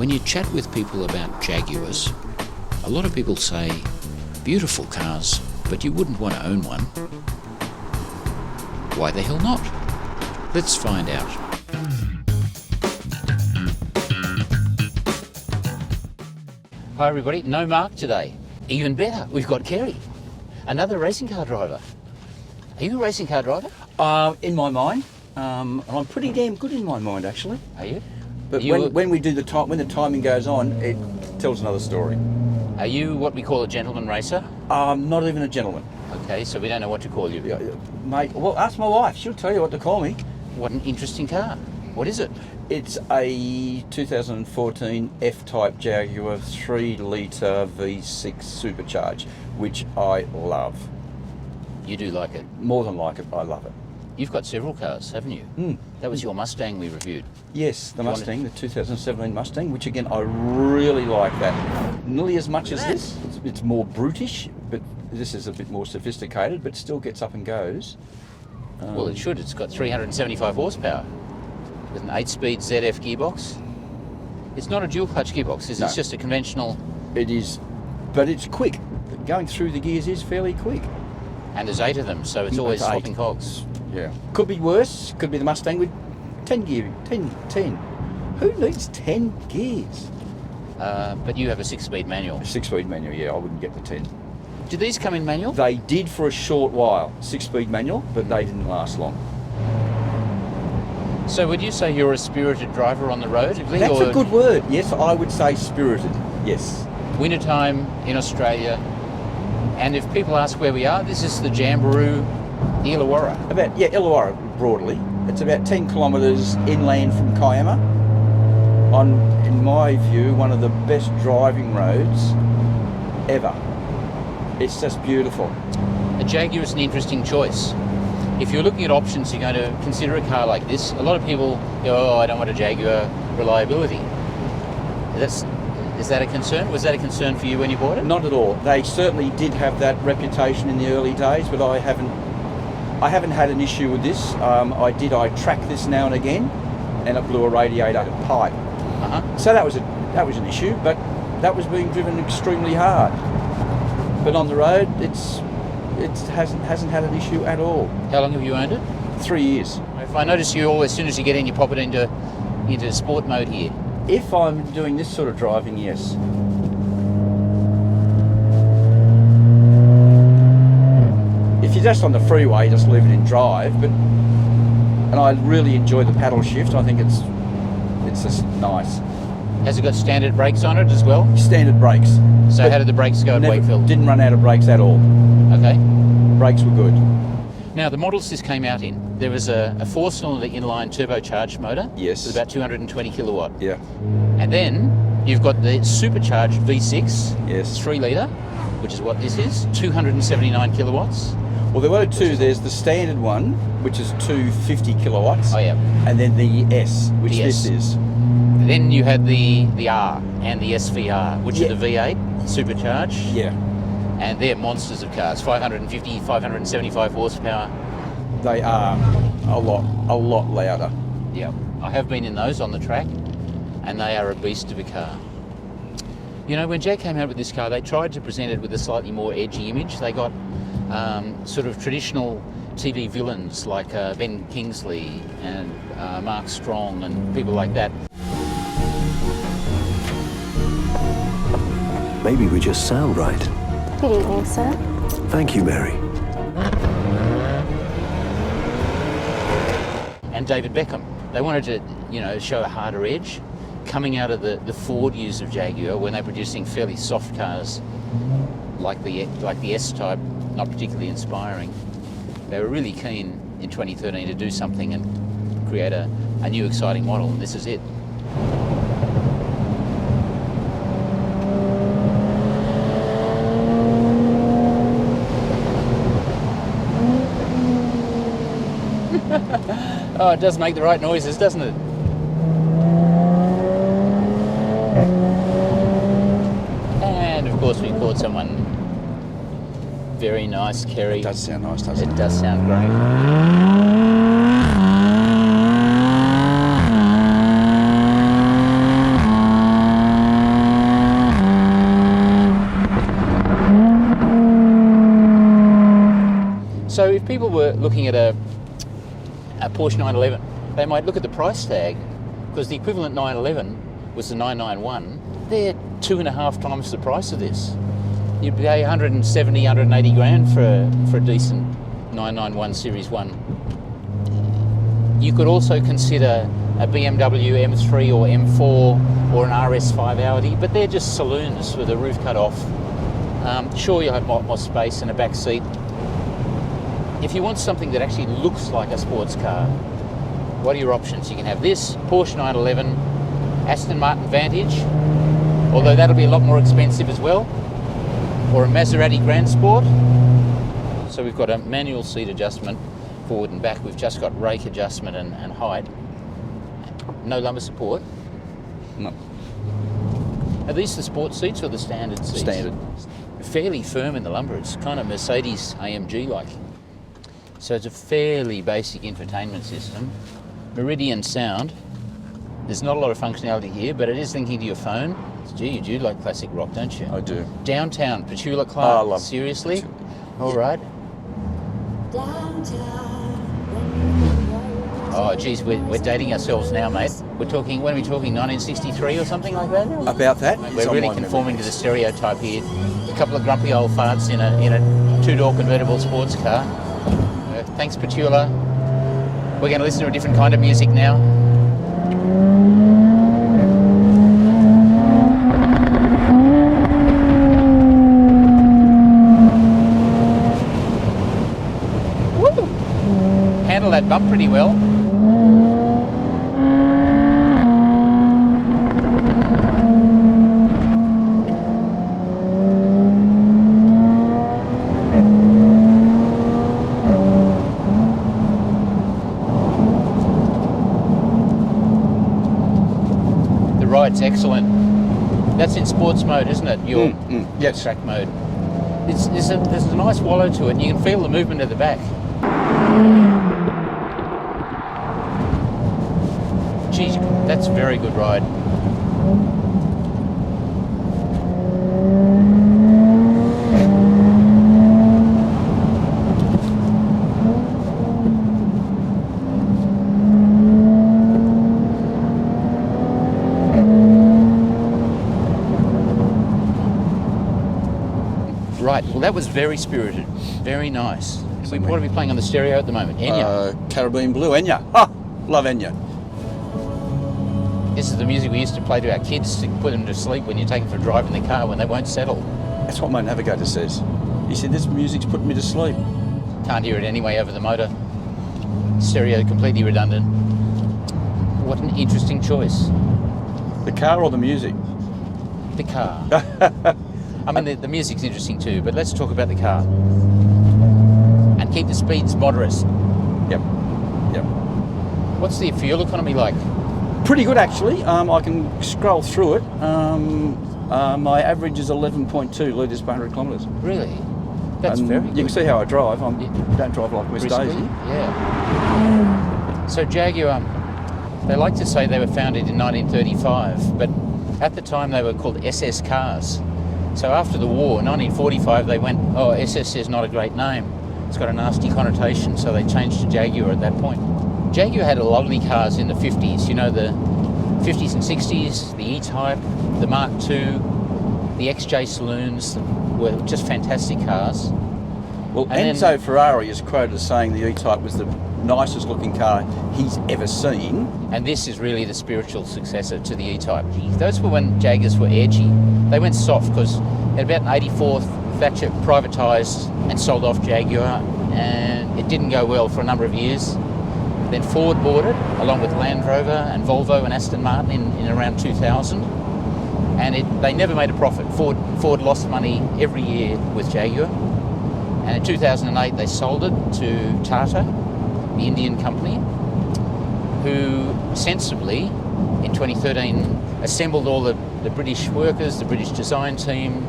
When you chat with people about Jaguars, a lot of people say, beautiful cars, but you wouldn't want to own one. Why the hell not? Let's find out. Hi everybody, no Mark today. Even better, we've got Kerry, another racing car driver. Are you a racing car driver? In my mind, I'm pretty damn good in my mind actually. Are you? But when we do when the timing goes on, it tells another story. Are you what we call a gentleman racer? Not even a gentleman. Okay, so we don't know what to call you. Yeah, mate, well, ask my wife. She'll tell you what to call me. What an interesting car. What is it? It's a 2014 F-Type Jaguar 3-litre V6 supercharged, which I love. You do like it? More than like it, I love it. You've got several cars, haven't you? That was your Mustang we reviewed. Yes, the Mustang, the 2017 Mustang, which again, I really like that. Nearly as much as this. It's more brutish, but this is a bit more sophisticated, but still gets up and goes. Well, it should. It's got 375 horsepower with an 8-speed ZF gearbox. It's not a dual clutch gearbox, is it? No. It's just a conventional... It is, but it's quick. Going through the gears is fairly quick. And there's 8 of them, so it's always swapping cogs. Yeah. Could be worse. Could be the Mustang with 10 gear. 10. Who needs 10 gears? But you have a 6-speed manual. A 6-speed manual, yeah, I wouldn't get the 10. Did these come in manual? They did for a short while, 6-speed manual, but they didn't last long. So would you say you're a spirited driver on the road? That's a good word. Yes, I would say spirited, yes. Wintertime in Australia, and if people ask where we are, this is the Jamboree Illawarra. Illawarra broadly. It's about 10 kilometres inland from Kiama. On, in my view, one of the best driving roads ever. It's just beautiful. A Jaguar is an interesting choice. If you're looking at options, you're going to consider a car like this. A lot of people go, oh, I don't want a Jaguar reliability. Is that a concern? Was that a concern for you when you bought it? Not at all. They certainly did have that reputation in the early days, but I haven't had an issue with this. I tracked this now and again, and it blew a radiator pipe. So that was an issue, but that was being driven extremely hard. But on the road, it hasn't had an issue at all. How long have you owned it? 3 years. If I notice you as soon as you get in, you pop it into sport mode here. If I'm doing this sort of driving, yes. If you're just on the freeway, just leave it in drive. And I really enjoy the paddle shift. I think it's just nice. Has it got standard brakes on it as well? Standard brakes. So how did the brakes go at Wakefield? Didn't run out of brakes at all. Okay. Brakes were good. Now, the models this came out in, there was a 4-cylinder inline turbocharged motor. Yes. With about 220 kilowatt. Yeah. And then you've got the supercharged V6. Yes. 3 litre, which is what this is, 279 kilowatts. Well, there were two. There's the standard one, which is 250 kilowatts. Oh, yeah. And then the S, which this is. Then you had the R and the SVR, which are the V8 supercharged. Yeah. And they're monsters of cars, 550, 575 horsepower. They are a lot louder. Yeah, I have been in those on the track, and they are a beast of a car. You know, when Jag came out with this car, they tried to present it with a slightly more edgy image. They got sort of traditional TV villains like Ben Kingsley and Mark Strong and people like that. Maybe we just sound right. Good evening, sir. Thank you, Mary. And David Beckham. They wanted to, show a harder edge coming out of the Ford use of Jaguar when they're producing fairly soft cars like the S-Type, not particularly inspiring. They were really keen in 2013 to do something and create a new exciting model, and this is it. Oh, it does make the right noises, doesn't it? And of course we caught someone very nice, Kerry. It does sound nice, doesn't it? It does sound great. So if people were looking at a Porsche 911, they might look at the price tag, because the equivalent 911 was the 991. They're 2.5 times the price of this. You'd pay 170, 180 grand for a decent 991 Series 1. You could also consider a BMW M3 or M4 or an RS5 Audi, but they're just saloons with a roof cut off. Sure, you'll have more space and a back seat. If you want something that actually looks like a sports car, what are your options? You can have this, Porsche 911, Aston Martin Vantage, although that'll be a lot more expensive as well, or a Maserati Grand Sport. So we've got a manual seat adjustment forward and back. We've just got rake adjustment and height. No lumbar support. No. Are these the sport seats or the standard seats? Standard. Fairly firm in the lumbar. It's kind of Mercedes AMG like. So it's a fairly basic infotainment system. Meridian sound. There's not a lot of functionality here, but it is linking to your phone. Gee, you do like classic rock, don't you? I do. Downtown, Petula Clark. I love Seriously? Petula. All right. Oh, geez, we're dating ourselves now, mate. We're talking, when are we talking, 1963 or something like that? About that? We're really conforming to the stereotype here. A couple of grumpy old farts in a two-door convertible sports car. Thanks, Petula. We're going to listen to a different kind of music now. Woo! Handle that bump pretty well. It's excellent. That's in sports mode, isn't it? Your yes. track mode. There's a nice wallow to it, and you can feel the movement at the back. Geez, that's a very good ride. Right, well that was very spirited, very nice. What are we playing on the stereo at the moment? Enya? Caribbean Blue, Enya. Ah, love Enya. This is the music we used to play to our kids to put them to sleep when you take them for a drive in the car when they won't settle. That's what my navigator says. He said, this music's putting me to sleep. Can't hear it anyway over the motor. Stereo completely redundant. What an interesting choice. The car or the music? The car. I mean, the music's interesting too, but let's talk about the car. And keep the speeds moderate. Yep. What's the fuel economy like? Pretty good, actually. I can scroll through it. My average is 11.2 litres per 100 kilometres. Really? That's very good. You can see how I drive. I don't drive like West Briskly? Daisy. Yeah. So Jaguar, they like to say they were founded in 1935, but at the time they were called SS cars. So after the war, 1945, they went, oh, SS is not a great name. It's got a nasty connotation, so they changed to Jaguar at that point. Jaguar had lovely cars in the 50s, you know, the 50s and 60s, the E-Type, the Mark II, the XJ saloons were just fantastic cars. Well, And Enzo Ferrari is quoted as saying the E-Type was the nicest looking car he's ever seen. And this is really the spiritual successor to the E-Type. Those were when Jaguars were edgy. They went soft because in about 1984, Thatcher privatised and sold off Jaguar, and it didn't go well for a number of years. Then Ford bought it, along with Land Rover and Volvo and Aston Martin in around 2000. And they never made a profit. Ford lost money every year with Jaguar. And in 2008, they sold it to Tata, the Indian company, who sensibly, in 2013, assembled all the British workers, the British design team,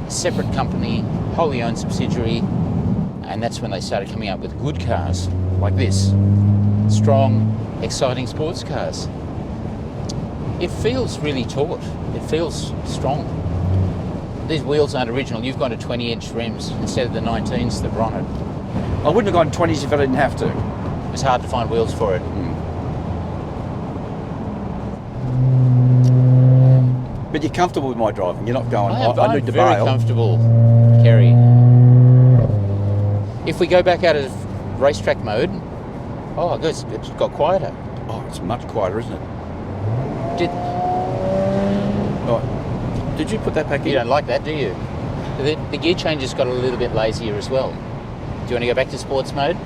separate company, wholly owned subsidiary, and that's when they started coming up with good cars like this. Strong, exciting sports cars. It feels really taut. It feels strong. These wheels aren't original. You've got a 20-inch rims instead of the 19s that were on it. I wouldn't have gone 20s if I didn't have to. It's hard to find wheels for it. But you're comfortable with my driving. You're not going, I I'm need to very bail. comfortable, Kerry. If we go back out of racetrack mode, oh, it's got quieter. Oh, it's much quieter, isn't it? Did you put that back in? You don't like that, do you? The gear change has got a little bit lazier as well. Do you want to go back to sports mode?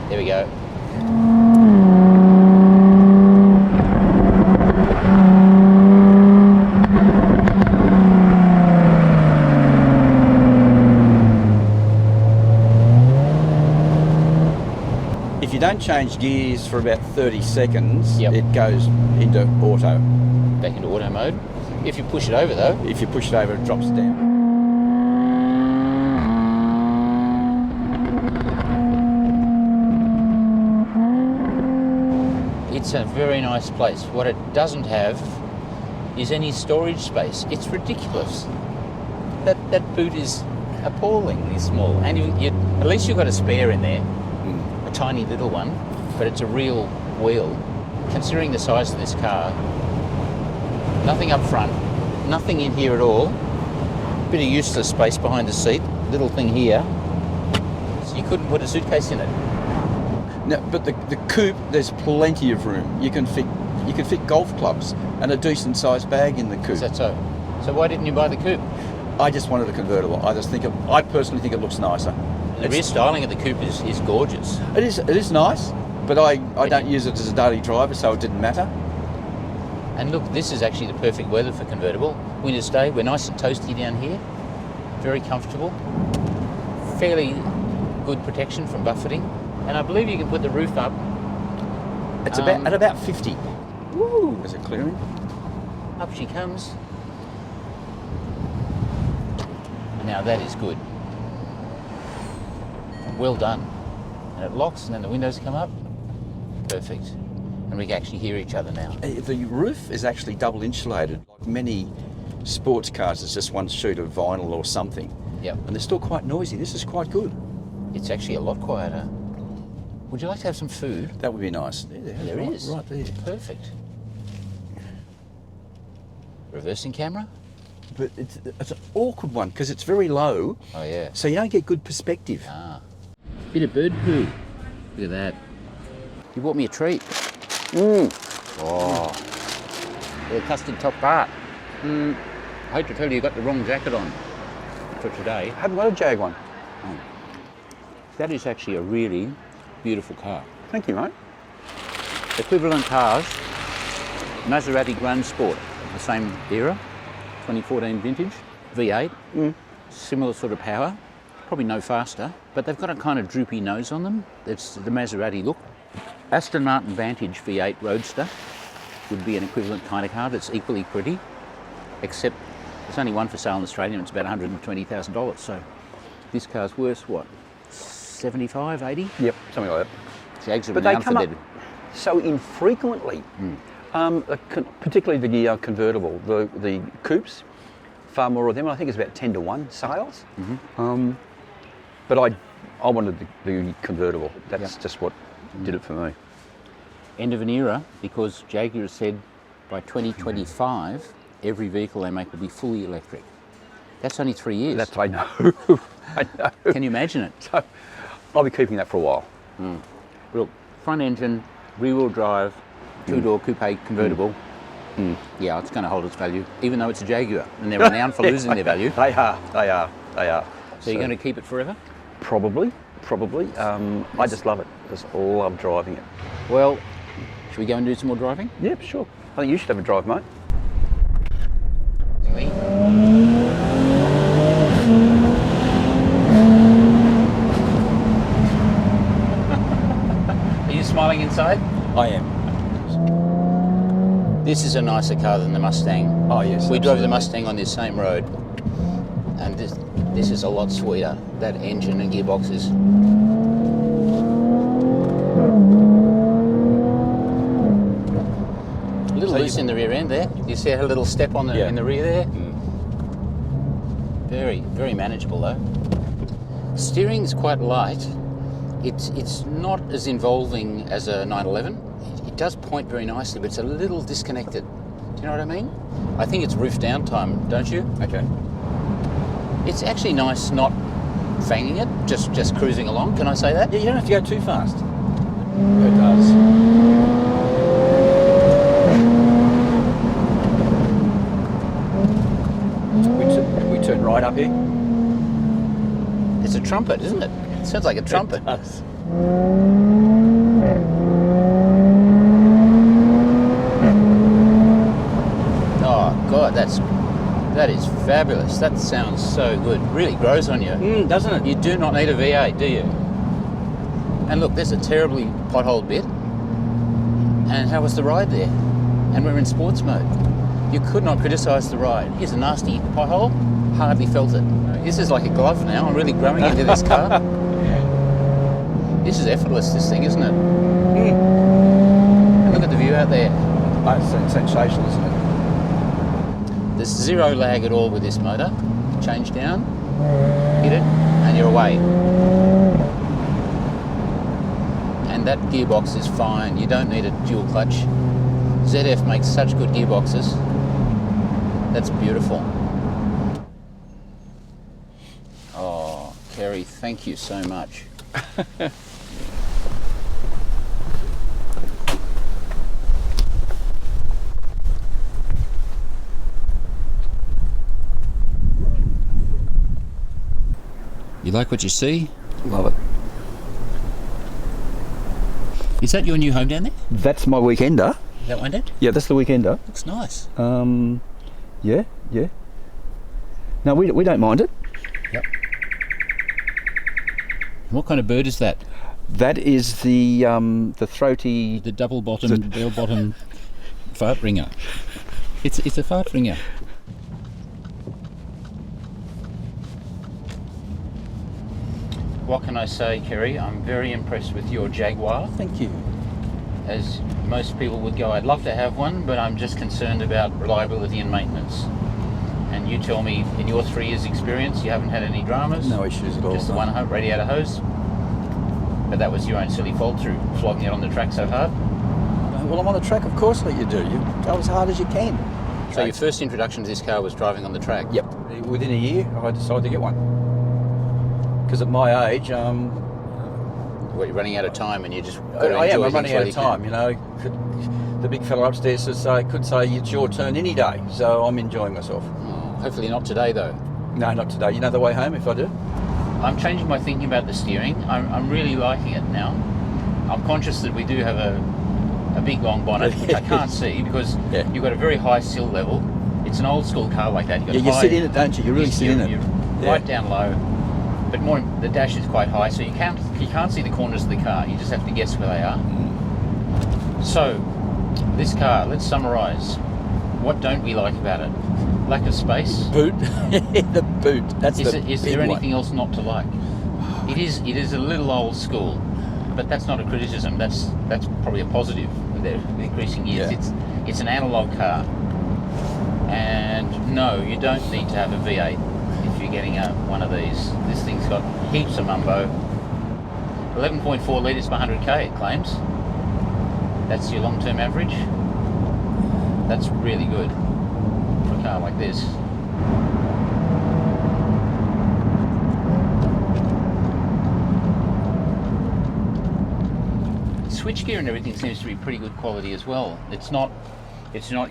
There we go. If you don't change gears for about 30 seconds, Yep. it goes into auto. Back into auto mode. If you push it over though, If you push it over, it drops down. it's a very nice place. What it doesn't have is any storage space. It's ridiculous. That boot is appallingly small. And at least you've got a spare in there, a tiny little one, but it's a real wheel. Considering the size of this car, nothing up front, nothing in here at all. Bit of useless space behind the seat, little thing here. So you couldn't put a suitcase in it. No, but the coupe, there's plenty of room. You can fit golf clubs and a decent sized bag in the coupe. Is that so? So why didn't you buy the coupe? I just wanted a convertible. I personally think it looks nicer. The rear styling of the coupe is gorgeous. It is nice, but I don't use it as a daily driver, so it didn't matter. And look, this is actually the perfect weather for convertible. Winter's Day, we're nice and toasty down here. Very comfortable. Fairly good protection from buffeting. And I believe you can put the roof up. It's at about 50. Woo! Is it clearing? Up she comes. Now that is good. Well done. And it locks and then the windows come up. Perfect. And we can actually hear each other now. The roof is actually double insulated. Like many sports cars, it's just one sheet of vinyl or something. Yep. And they're still quite noisy. This is quite good. It's actually a lot quieter. Would you like to have some food? That would be nice. There right, is. Right there. Perfect. Reversing camera? But it's an awkward one because it's very low. Oh yeah. So you don't get good perspective. Ah. Bit of bird poo. Look at that. You bought me a treat. Oh. A custard top bar. I hate to tell you, you got the wrong jacket on for today. I haven't got a Jag one. That is actually a really beautiful car. Thank you, mate. Equivalent cars, Maserati Grand Sport, the same era, 2014 vintage, V8, similar sort of power, probably no faster, but they've got a kind of droopy nose on them. It's the Maserati look. Aston Martin Vantage V8 Roadster would be an equivalent kind of car that's equally pretty, except there's only one for sale in Australia and it's about $120,000. So this car's worth what? 75, 80? Yep, something like that. Jags are But they renowned come for up their... so infrequently. Particularly the convertible, the coupes, far more of them. I think it's about 10-to-1 sales. But I wanted the convertible. That's just what did it for me. End of an era, because Jaguar said by 2025 every vehicle they make will be fully electric. That's only 3 years. That I know. I know. Can you imagine it? So I'll be keeping that for a while. Look, front engine, rear-wheel drive, two-door coupe convertible. Yeah, it's going to hold its value, even though it's a Jaguar, and they're renowned for losing their value. They are. So you're going to keep it forever? Probably. I just love it. Just love driving it. Well, should we go and do some more driving? Yep, sure. I think you should have a drive, mate. Are you smiling inside? I am. This is a nicer car than the Mustang. Oh yes. We drove the Mustang on this same road, and this is a lot sweeter. That engine and gearbox is. A little loose in the rear end there. You see a little step on the in the rear there. Very, very manageable though. Steering's quite light. It's not as involving as a 911. It does point very nicely, but it's a little disconnected. Do you know what I mean? I think it's roof down time, don't you? Okay. It's actually nice not fanging it, just cruising along. Can I say that? Yeah, you don't have to go too fast. It does. We turn right up here. It's a trumpet, isn't it? It sounds like a trumpet. It does. Oh God, that is fabulous. That sounds so good. Really grows on you. Doesn't it? You do not need a V8, do you? And look, there's a terribly potholed bit. And how was the ride there? And we're in sports mode. You could not criticise the ride. Here's a nasty pothole. Hardly felt it. This is like a glove now. I'm really growing into this car. This is effortless, this thing, isn't it? And look at the view out there. That's sensational, isn't it? There's zero lag at all with this motor. Change down, hit it, and you're away. And that gearbox is fine. You don't need a dual clutch. ZF makes such good gearboxes. That's beautiful. Oh, Kerry, thank you so much. You like what you see? Love it. Is that your new home down there? That's my weekender. That one, Dad? Yeah, that's the weekender. Looks nice. Yeah. No, we don't mind it. Yep. What kind of bird is that? That is the throaty. The double bottom, bell bottom fart ringer. It's a fart ringer. What can I say, Kerry? I'm very impressed with your Jaguar. Thank you. As most people would go, I'd love to have one, but I'm just concerned about reliability and maintenance. And you tell me, in your 3 years' experience, you haven't had any dramas? No issues at all. Just the one radiator hose? But that was your own silly fault through flogging it on the track so hard? Well, I'm on the track, of course, like you do. You go as hard as you can. So your first introduction to this car was driving on the track? Yep. Within a year, I decided to get one. Because at my age, What, you're running out of time and you just got to I am. enjoy I'm running things out while of time. You know, the big fella upstairs could say it's your turn any day. So I'm enjoying myself. Oh, hopefully not today, though. No, not today. You know the way home if I do. I'm changing my thinking about the steering. I'm really liking it now. I'm conscious that we do have a big long bonnet, which I can't see because you've got a very high sill level. It's an old school car like that. You've got You sit in it, don't you? You really sit in it. You're right down low. But more, the dash is quite high, so you can't see the corners of the car. You just have to guess where they are. So, this car, let's summarise. What don't we like about it? Lack of space. Boot. The boot. That's Is the there big anything one. else not to like? It is a little old school, but that's not a criticism. That's probably a positive with their increasing years. Yeah. It's an analog car, and no, you don't need to have a V8 if you're getting one of these. This thing's got heaps of mumbo. 11.4 litres per 100k, it claims. That's your long-term average. That's really good for a car like this. Switchgear and everything seems to be pretty good quality as well. It's not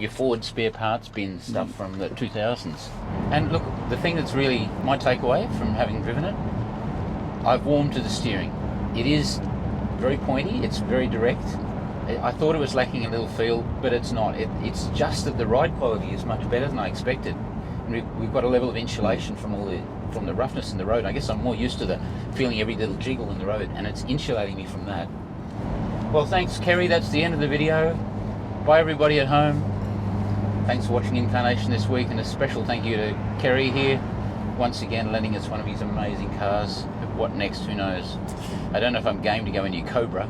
your Ford spare parts bin stuff from the 2000s. And look, the thing that's really my takeaway from having driven it, I've warmed to the steering. It is very pointy, it's very direct. I thought it was lacking a little feel, but it's not. It's just that the ride quality is much better than I expected. And we've got a level of insulation from the roughness in the road. I guess I'm more used to feeling every little jiggle in the road, and it's insulating me from that. Well, thanks, Kerry. That's the end of the video. Bye, everybody at home. Thanks for watching inCARnation this week, and a special thank you to Kerry here, once again lending us one of his amazing cars. What next? Who knows? I don't know if I'm game to go into Cobra.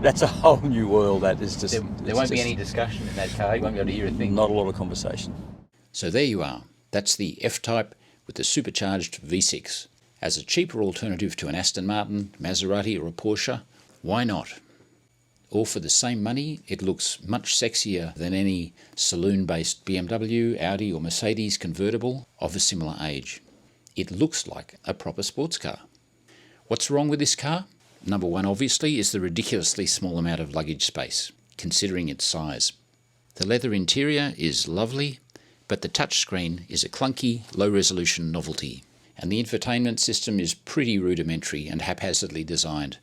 That's a whole new world. That is just. There won't be any discussion in that car. You won't be able to hear a thing. Not a lot of conversation. So there you are. That's the F-Type with the supercharged V6. As a cheaper alternative to an Aston Martin, Maserati or a Porsche, why not? All for the same money, it looks much sexier than any saloon-based BMW, Audi or Mercedes convertible of a similar age. It looks like a proper sports car. What's wrong with this car? Number one, obviously, is the ridiculously small amount of luggage space, considering its size. The leather interior is lovely, but the touchscreen is a clunky, low-resolution novelty. And the infotainment system is pretty rudimentary and haphazardly designed,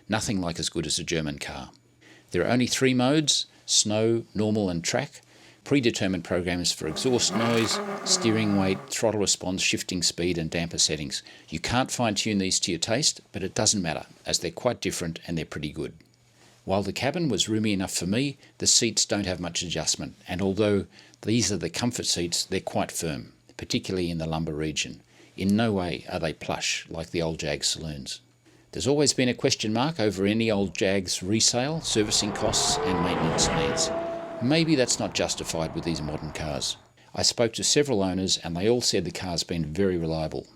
nothing like as good as a German car. There are only 3 modes: snow, normal and track, predetermined programs for exhaust noise, steering weight, throttle response, shifting speed and damper settings. You can't fine-tune these to your taste, but it doesn't matter, as they're quite different and they're pretty good. While the cabin was roomy enough for me, the seats don't have much adjustment, and although these are the comfort seats, they're quite firm, particularly in the lumbar region. In no way are they plush like the old Jag saloons. There's always been a question mark over any old Jags resale, servicing costs and maintenance needs. Maybe that's not justified with these modern cars. I spoke to several owners and they all said the car's been very reliable.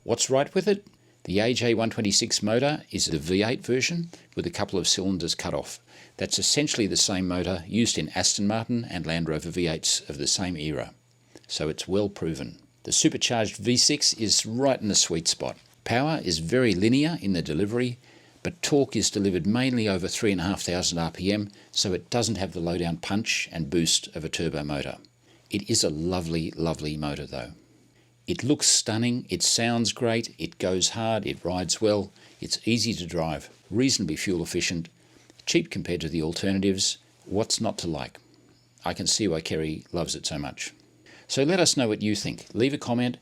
What's right with it? The AJ126 motor is the V8 version with a couple of cylinders cut off. That's essentially the same motor used in Aston Martin and Land Rover V8s of the same era. So it's well proven. The supercharged V6 is right in the sweet spot. Power is very linear in the delivery, but torque is delivered mainly over 3,500 RPM, so it doesn't have the low-down punch and boost of a turbo motor. It is a lovely, lovely motor though. It looks stunning, it sounds great, it goes hard, it rides well, it's easy to drive, reasonably fuel efficient, cheap compared to the alternatives. What's not to like? I can see why Kerry loves it so much. So let us know what you think. Leave a comment.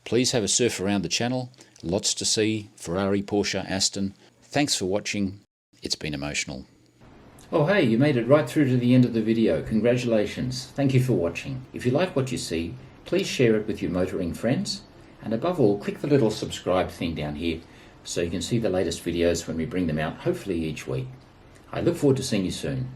Please have a surf around the channel. Lots to see. Ferrari, Porsche, Aston. Thanks for watching. It's been emotional. Oh hey, you made it right through to the end of the video. Congratulations. Thank you for watching. If you like what you see, please share it with your motoring friends. And above all, click the little subscribe thing down here so you can see the latest videos when we bring them out, hopefully each week. I look forward to seeing you soon.